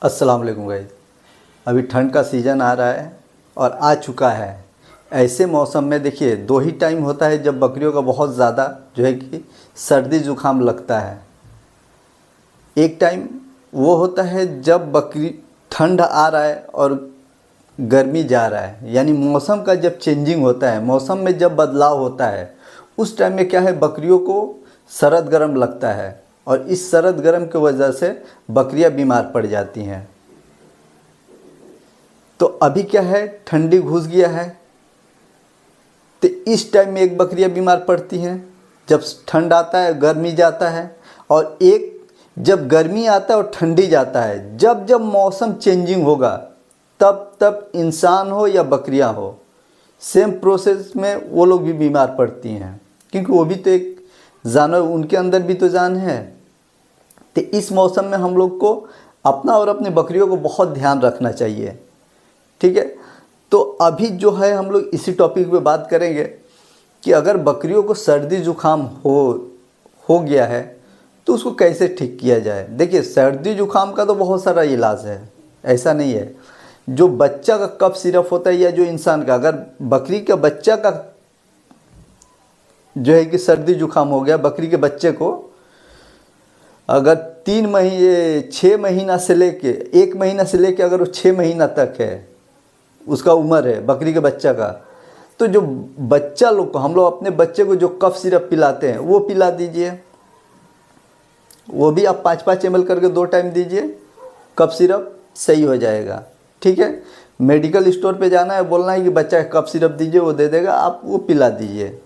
अस्सलाम वालेकुम गाइस। अभी ठंड का सीज़न आ रहा है और आ चुका है। ऐसे मौसम में देखिए दो ही टाइम होता है जब बकरियों का बहुत ज़्यादा जो है कि सर्दी ज़ुकाम लगता है। एक टाइम वो होता है जब बकरी ठंड आ रहा है और गर्मी जा रहा है, यानी मौसम का जब चेंजिंग होता है, मौसम में जब बदलाव होता है, उस टाइम में क्या है बकरियों को सर्द गर्म लगता है और इस सर्द गर्म की वजह से बकरियां बीमार पड़ जाती हैं। तो अभी क्या है, ठंडी घुस गया है तो इस टाइम में एक बकरियां बीमार पड़ती हैं। जब ठंड आता है गर्मी जाता है, और एक जब गर्मी आता है और ठंडी जाता है, जब जब मौसम चेंजिंग होगा तब तब इंसान हो या बकरियां हो, सेम प्रोसेस में वो लोग भी बीमार पड़ती हैं, क्योंकि वो भी तो एक जानवर, उनके अंदर भी तो जान है। तो इस मौसम में हम लोग को अपना और अपनी बकरियों को बहुत ध्यान रखना चाहिए, ठीक है। तो अभी जो है हम लोग इसी टॉपिक पे बात करेंगे कि अगर बकरियों को सर्दी ज़ुकाम हो गया है तो उसको कैसे ठीक किया जाए। देखिए सर्दी ज़ुकाम का तो बहुत सारा इलाज है, ऐसा नहीं है। जो बच्चा का कफ सिरप होता है या जो इंसान का, अगर बकरी का बच्चा का जो है कि सर्दी ज़ुकाम हो गया, बकरी के बच्चे को अगर 3 महीने 6 महीना से लेके 1 महीना से लेके अगर वो 6 महीना तक है उसका उम्र है बकरी के बच्चा का, तो जो बच्चा लोग को हम लोग अपने बच्चे को जो कफ सिरप पिलाते हैं वो पिला दीजिए। वो भी आप 5-5 ml करके 2 टाइम दीजिए, कफ सिरप सही हो जाएगा, ठीक है। मेडिकल स्टोर पे जाना है, बोलना है कि बच्चा कफ सिरप दीजिए, वो दे देगा, आप वो पिला दीजिए,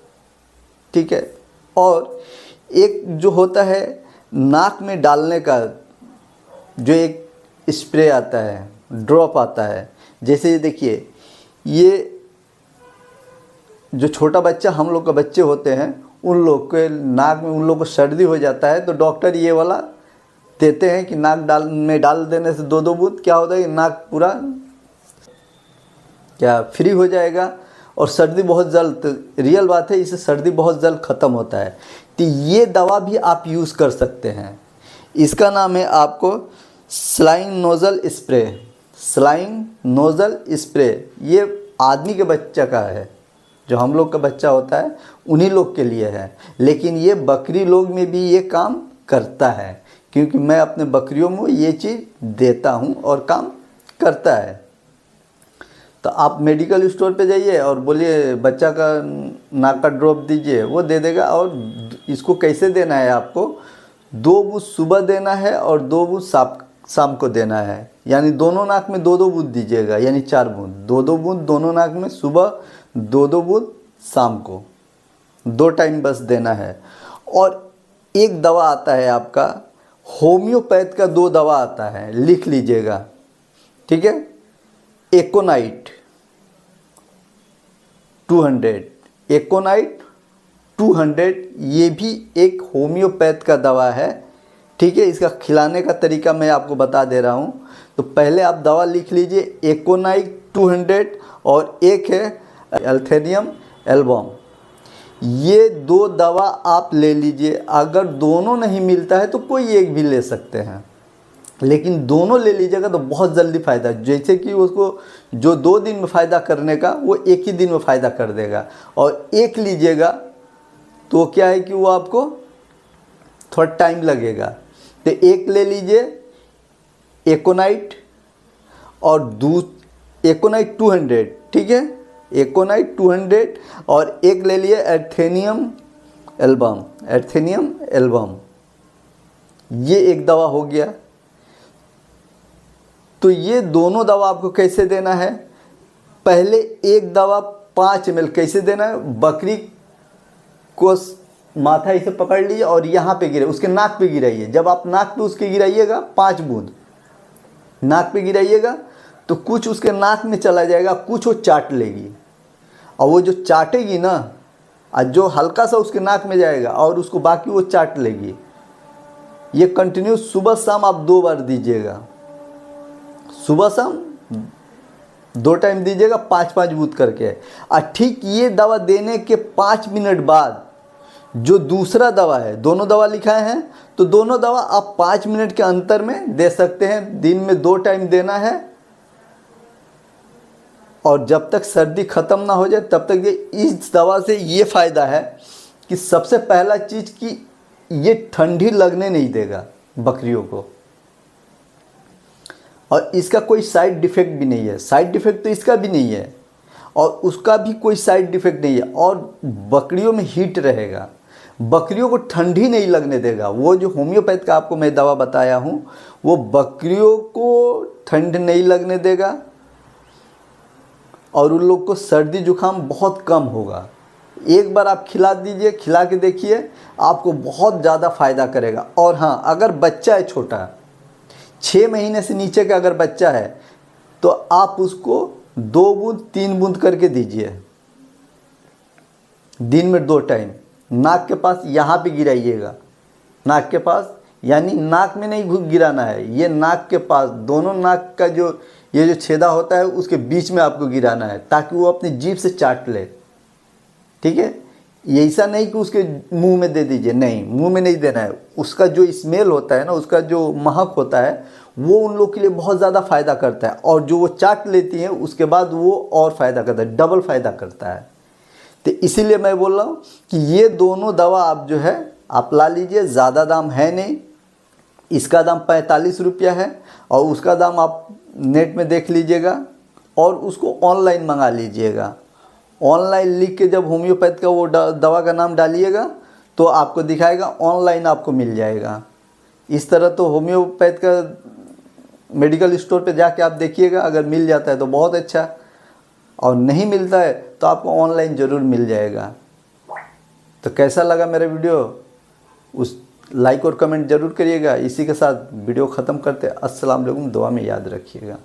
ठीक है। और एक जो होता है नाक में डालने का, जो एक स्प्रे आता है, ड्रॉप आता है, जैसे ये देखिए, ये जो छोटा बच्चा हम लोग का बच्चे होते हैं, उन लोग के नाक में उन लोग को सर्दी हो जाता है तो डॉक्टर ये वाला देते हैं कि नाक डाल देने से 2-2 बूंद क्या होता है कि नाक पूरा क्या फ्री हो जाएगा और सर्दी बहुत जल्द, रियल बात है, इससे सर्दी बहुत जल्द ख़त्म होता है। तो ये दवा भी आप यूज़ कर सकते हैं। इसका नाम है आपको saline nozzle spray. Saline nozzle spray ये आदमी के बच्चा का है, जो हम लोग का बच्चा होता है उन्हीं लोग के लिए है, लेकिन ये बकरी लोग में भी ये काम करता है, क्योंकि मैं अपने बकरियों में ये चीज़ देता हूँ और काम करता है। तो आप मेडिकल स्टोर पे जाइए और बोलिए बच्चा का नाक का ड्रॉप दीजिए, वो दे देगा। और इसको कैसे देना है आपको, 2 बूंद सुबह देना है और 2 बूंद शाम को देना है, यानी दोनों नाक में 2-2 बूंद दीजिएगा, यानी 4 बूंद, 2-2 बूंद दोनों नाक में सुबह, 2-2 बूंद शाम को, 2 टाइम बस देना है। और एक दवा आता है आपका होम्योपैथ का, 2 दवा आता है, लिख लीजिएगा, ठीक है। एकोनाइट 200, एकोनाइट 200 ये भी एक होम्योपैथ का दवा है, ठीक है। इसका खिलाने का तरीका मैं आपको बता दे रहा हूँ। तो पहले आप दवा लिख लीजिए एकोनाइट 200, और एक है एल्थेनियम एल्बम। ये 2 दवा आप ले लीजिए। अगर दोनों नहीं मिलता है तो कोई एक भी ले सकते हैं, लेकिन दोनों ले लीजिएगा तो बहुत जल्दी फ़ायदा, जैसे कि उसको जो 2 दिन में फ़ायदा करने का वो 1 ही दिन में फ़ायदा कर देगा। और एक लीजिएगा तो क्या है कि वो आपको थोड़ा टाइम लगेगा। तो एक ले लीजिए एकोनाइट और एकोनाइट 200, ठीक है, एकोनाइट 200, और एक ले लिए एर्थेनियम एल्बम, एर्थेनियम एल्बम। ये एक दवा हो गया। तो ये दोनों दवा आपको कैसे देना है, पहले एक दवा 5 ml कैसे देना है, बकरी को माथा इसे पकड़ लीजिए और यहाँ पे गिरे, उसके नाक पे गिराइए। जब आप नाक पे उसके गिराइएगा 5 बूंद नाक पे गिराइएगा तो कुछ उसके नाक में चला जाएगा, कुछ वो चाट लेगी, और वो जो चाटेगी ना, और जो हल्का सा उसके नाक में जाएगा और उसको बाकी वो चाट लेगी। ये कंटिन्यू सुबह शाम आप 2 बार दीजिएगा, सुबह शाम 2 टाइम दीजिएगा, 5-5 बूंद करके। और ठीक ये दवा देने के 5 मिनट बाद जो दूसरा दवा है, दोनों दवा लिखाए हैं, तो दोनों दवा आप 5 मिनट के अंतर में दे सकते हैं। दिन में 2 टाइम देना है और जब तक सर्दी ख़त्म ना हो जाए तब तक इस दवा से ये फ़ायदा है कि सबसे पहला चीज़ कि ये ठंडी लगने नहीं देगा बकरियों को, और इसका कोई साइड इफ़ेक्ट भी नहीं है। साइड इफ़ेक्ट तो इसका भी नहीं है और उसका भी कोई साइड इफ़ेक्ट नहीं है, और बकरियों में हीट रहेगा, बकरियों को ठंडी नहीं लगने देगा। वो जो होम्योपैथ का आपको मैं दवा बताया हूँ वो बकरियों को ठंड नहीं लगने देगा और उन लोग को सर्दी जुकाम बहुत कम होगा। एक बार आप खिला दीजिए, खिला के देखिए, आपको बहुत ज़्यादा फ़ायदा करेगा। और हाँ, अगर बच्चा है छोटा, 6 महीने से नीचे का अगर बच्चा है तो आप उसको 2 बूंद 3 बूंद करके दीजिए दिन में 2 टाइम। नाक के पास यहाँ पे गिराइएगा, नाक के पास, यानी नाक में नहीं गिराना है, ये नाक के पास, दोनों नाक का जो ये जो छेदा होता है उसके बीच में आपको गिराना है ताकि वो अपनी जीभ से चाट ले। ठीक है, ये ऐसा नहीं कि उसके मुंह में दे दीजिए, नहीं, मुंह में नहीं देना है। उसका जो स्मेल होता है ना, उसका जो महक होता है वो उन लोग के लिए बहुत ज़्यादा फ़ायदा करता है, और जो वो चाट लेती हैं उसके बाद वो और फ़ायदा करता है, डबल फ़ायदा करता है। तो इसीलिए मैं बोल रहा हूँ कि ये दोनों दवा आप जो है आप ला लीजिए। ज़्यादा दाम है नहीं, इसका दाम 45 रुपया है और उसका दाम आप नेट में देख लीजिएगा और उसको ऑनलाइन मंगा लीजिएगा। ऑनलाइन लिख के जब होम्योपैथ का वो दवा का नाम डालिएगा तो आपको दिखाएगा, ऑनलाइन आपको मिल जाएगा। इस तरह तो होम्योपैथ का मेडिकल स्टोर पे जाके आप देखिएगा, अगर मिल जाता है तो बहुत अच्छा, और नहीं मिलता है तो आपको ऑनलाइन ज़रूर मिल जाएगा। तो कैसा लगा मेरा वीडियो, उस लाइक और कमेंट ज़रूर करिएगा। इसी के साथ वीडियो ख़त्म करते हैं। अस्सलाम वालेकुम, दुआ में याद रखिएगा।